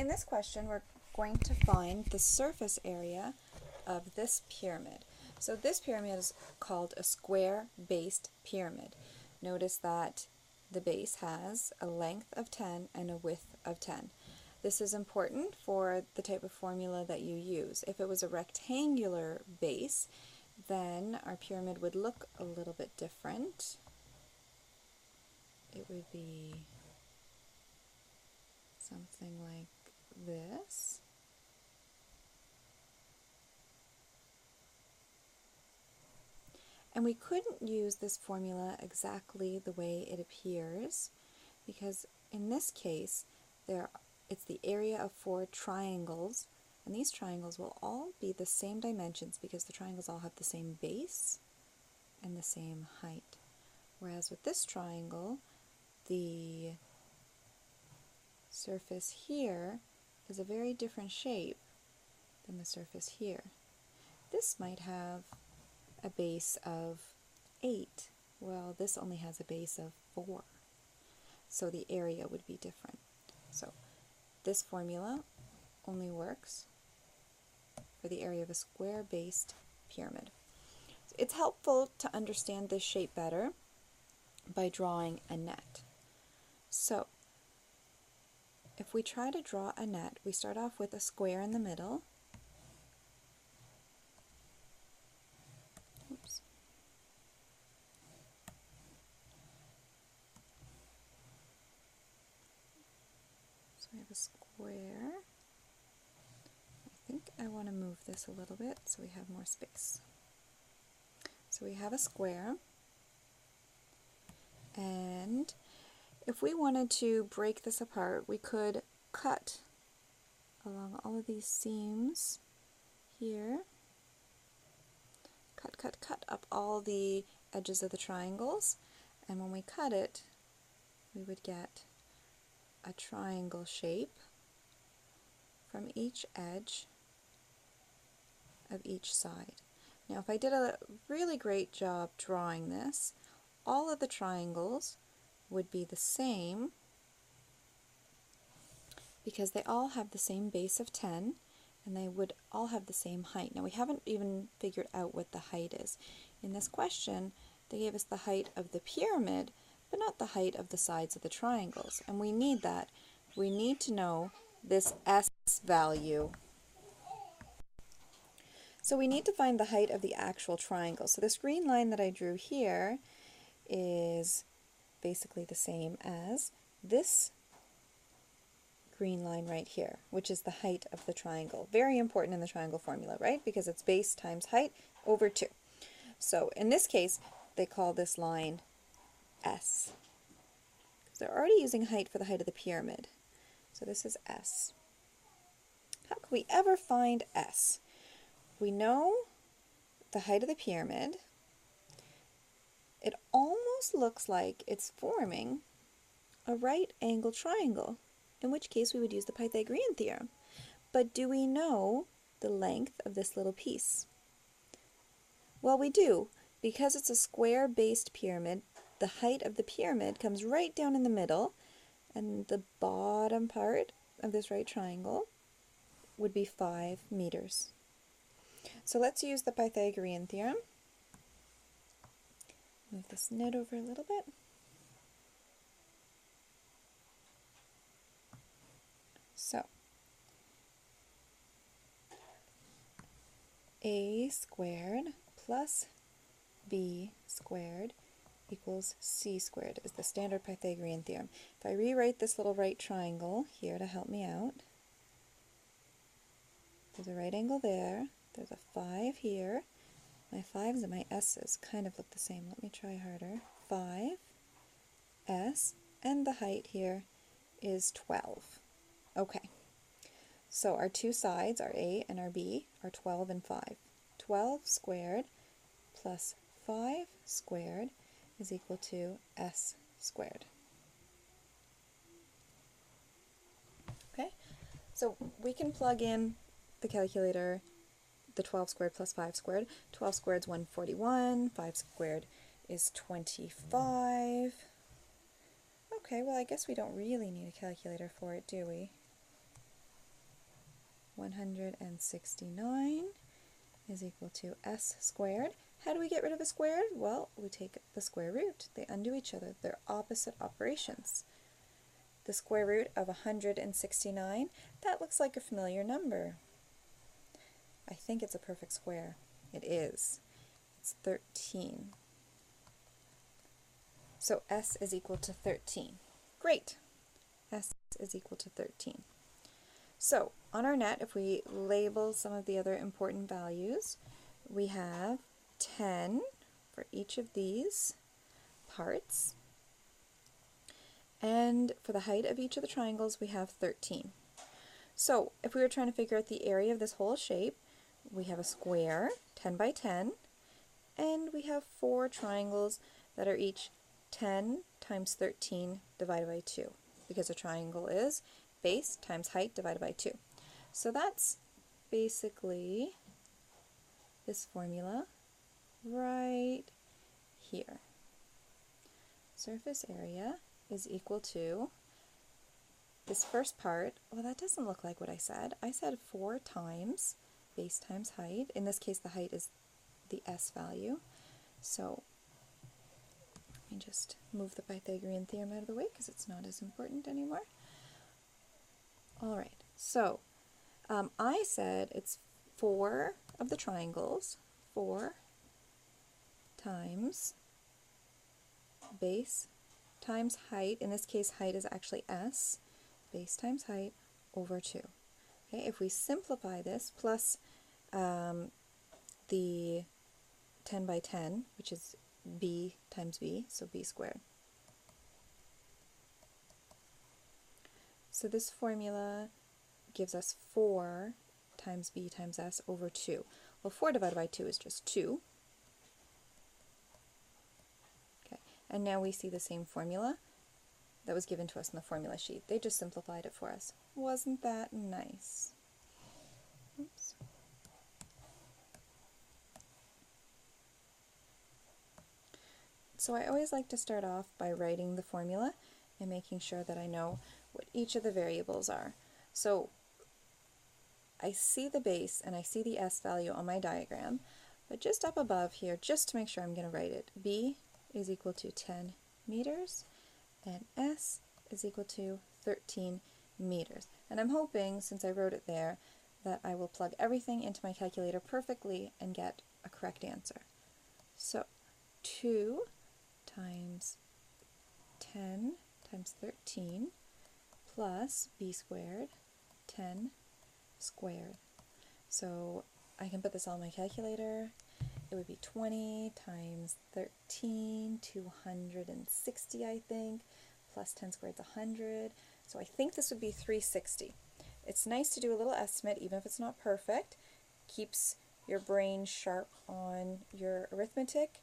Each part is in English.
in this question, we're going to find the surface area of this pyramid. So this pyramid is called a square-based pyramid. Notice that the base has a length of 10 and a width of 10. This is important for the type of formula that you use. If it was a rectangular base, then our pyramid would look a little bit different. It would be something like this. And we couldn't use this formula exactly the way it appears, because in this case, it's the area of 4 triangles, and these triangles will all be the same dimensions because the triangles all have the same base and the same height. Whereas with this triangle, the surface here is a very different shape than the surface here. This might have a base of 8. Well, this only has a base of 4. So the area would be different. So this formula only works for the area of a square-based pyramid. It's helpful to understand this shape better by drawing a net. So if we try to draw a net, we start off with a square in the middle. Oops. So we have a square. I think I want to move this a little bit so we have more space. So we have a square, and if we wanted to break this apart, we could cut along all of these seams here. Cut up all the edges of the triangles, and when we cut it, we would get a triangle shape from each edge of each side. Now, if I did a really great job drawing this, all of the triangles would be the same because they all have the same base of 10 and they would all have the same height. Now, we haven't even figured out what the height is. In this question, they gave us the height of the pyramid, but not the height of the sides of the triangles. And we need that. We need to know this S value. So we need to find the height of the actual triangle. So this green line that I drew here is basically the same as this green line right here, which is the height of the triangle. Very important in the triangle formula, right? Because it's base times height over 2. So in this case, they call this line S. They're already using height for the height of the pyramid. So this is S. How can we ever find S? We know the height of the pyramid. It almost looks like it's forming a right angle triangle, in which case we would use the Pythagorean theorem. But do we know the length of this little piece? Well, we do. Because it's a square-based pyramid, the height of the pyramid comes right down in the middle, and the bottom part of this right triangle would be 5 meters. So let's use the Pythagorean theorem. Move this net over a little bit. So, a squared plus b squared equals c squared is the standard Pythagorean theorem. If I rewrite this little right triangle here to help me out, there's a right angle there, there's a 5 here. My 5's and my s's kind of look the same. Let me try harder. 5, s, and the height here is 12. Okay, so our two sides, our a and our b, are 12 and 5. 12 squared plus 5 squared is equal to s squared. Okay, so we can plug in the calculator the 12 squared plus 5 squared. 12 squared is 141, 5 squared is 25. Okay, well I guess we don't really need a calculator for it, do we? 169 is equal to s squared. How do we get rid of a squared? Well, we take the square root. They undo each other. They're opposite operations. The square root of 169, that looks like a familiar number. I think it's a perfect square. It is. It's 13. So s is equal to 13. Great. S is equal to 13. So on our net, if we label some of the other important values, we have 10 for each of these parts. And for the height of each of the triangles, we have 13. So if we were trying to figure out the area of this whole shape, we have a square, 10 by 10, and we have 4 triangles that are each 10 times 13 divided by 2, because a triangle is base times height divided by 2. So that's basically this formula right here. Surface area is equal to this first part. Well, that doesn't look like what I said. I said 4 times base times height. In this case, the height is the s value. So let me just move the Pythagorean theorem out of the way because it's not as important anymore. All right, so I said it's 4 of the triangles, 4 times base times height. In this case, height is actually s, base times height over 2. Okay, if we simplify this, plus the 10 by 10, which is b times b, so b squared. So this formula gives us 4 times b times s over 2. Well, 4 divided by 2 is just 2. Okay, and now we see the same formula that was given to us in the formula sheet. They just simplified it for us. Wasn't that nice? Oops. So I always like to start off by writing the formula and making sure that I know what each of the variables are. So I see the base and I see the s value on my diagram, but just up above here, just to make sure I'm going to write it, b is equal to 10 meters and s is equal to 13 meters. And I'm hoping, since I wrote it there, that I will plug everything into my calculator perfectly and get a correct answer. So 2 times 10 times 13 plus b squared, 10 squared. So I can put this on my calculator. It would be 20 times 13, 260 I think, plus 10 squared is 100. So I think this would be 360. It's nice to do a little estimate, even if it's not perfect. Keeps your brain sharp on your arithmetic.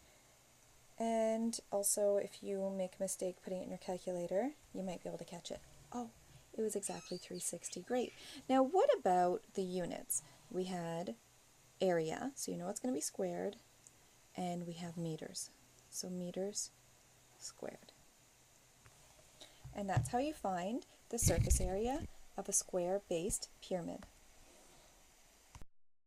And also, if you make a mistake putting it in your calculator, you might be able to catch it. Oh, it was exactly 360. Great. Now, what about the units? We had area, so you know it's going to be squared, and we have meters. So meters squared. And that's how you find the surface area of a square-based pyramid.